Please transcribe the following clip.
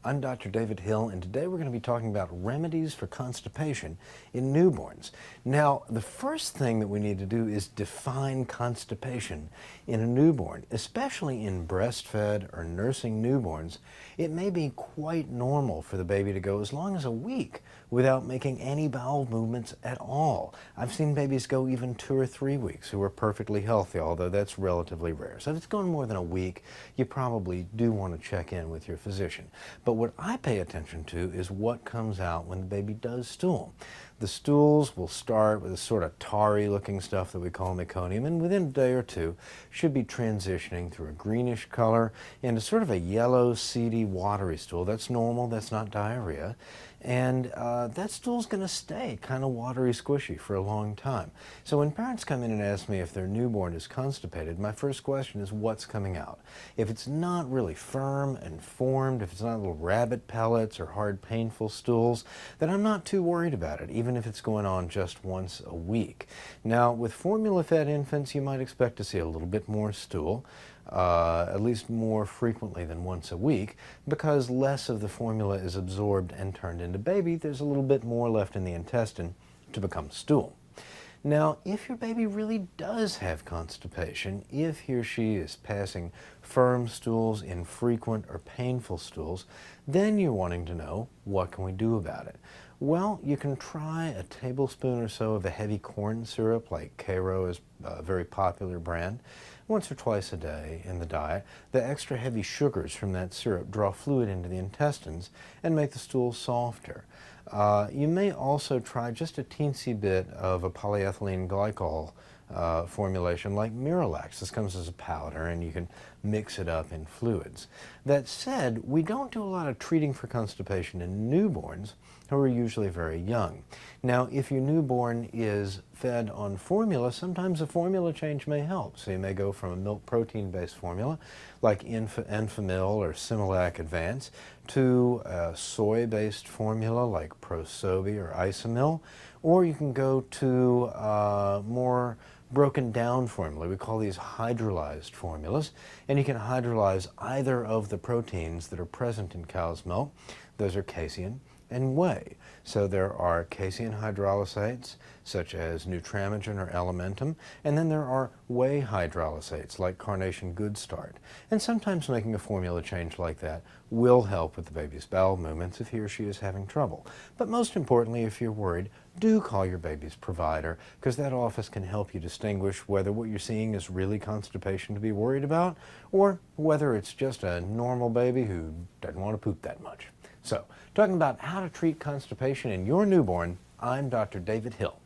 I'm Dr. David Hill, and today we're going to be talking about remedies for constipation in newborns. Now, the first thing that we need to do is define constipation in a newborn, especially in breastfed or nursing newborns. It may be quite normal for the baby to go as long as a week without making any bowel movements at all. I've seen babies go even 2 or 3 weeks who are perfectly healthy, although that's relatively rare. So if it's going more than a week, you probably do want to check in with your physician. But what I pay attention to is what comes out when the baby does stool. The stools will start with a sort of tarry looking stuff that we call meconium, and within a day or two should be transitioning through a greenish color into sort of a yellow, seedy, watery stool. That's normal, that's not diarrhea. And that stool's going to stay kind of watery, squishy for a long time. So when parents come in and ask me if their newborn is constipated, my first question is what's coming out. If it's not really firm and formed, if it's not little rabbit pellets or hard, painful stools, then I'm not too worried about it, even if it's going on just once a week. Now, with formula-fed infants, you might expect to see a little bit more stool. At least more frequently than once a week, because less of the formula is absorbed and turned into baby. There's a little bit more left in the intestine to become stool. Now, if your baby really does have constipation, if he or she is passing firm stools, infrequent or painful stools, then you're wanting to know, what can we do about it? Well, you can try a tablespoon or so of a heavy corn syrup, like Karo is a very popular brand, once or twice a day in the diet. The extra heavy sugars from that syrup draw fluid into the intestines and make the stool softer. You may also try just a teensy bit of a polyethylene glycol formulation like Miralax. This comes as a powder and you can mix it up in fluids. That said, we don't do a lot of treating for constipation in newborns who are usually very young. Now, if your newborn is fed on formula, sometimes a formula change may help. So you may go from a milk protein-based formula like Enfamil or Similac Advance to a soy-based formula like Prosobi or Isomil, or you can go to more broken down formula. We call these hydrolyzed formulas, and you can hydrolyze either of the proteins that are present in cow's milk. Those are casein and whey. So there are casein hydrolysates such as Nutramigen or Elementum, and then there are whey hydrolysates like Carnation Good Start. And sometimes making a formula change like that will help with the baby's bowel movements if he or she is having trouble. But most importantly, if you're worried, do call your baby's provider, because that office can help you distinguish whether what you're seeing is really constipation to be worried about, or whether it's just a normal baby who doesn't want to poop that much. So, talking about how to treat constipation in your newborn, I'm Dr. David Hill.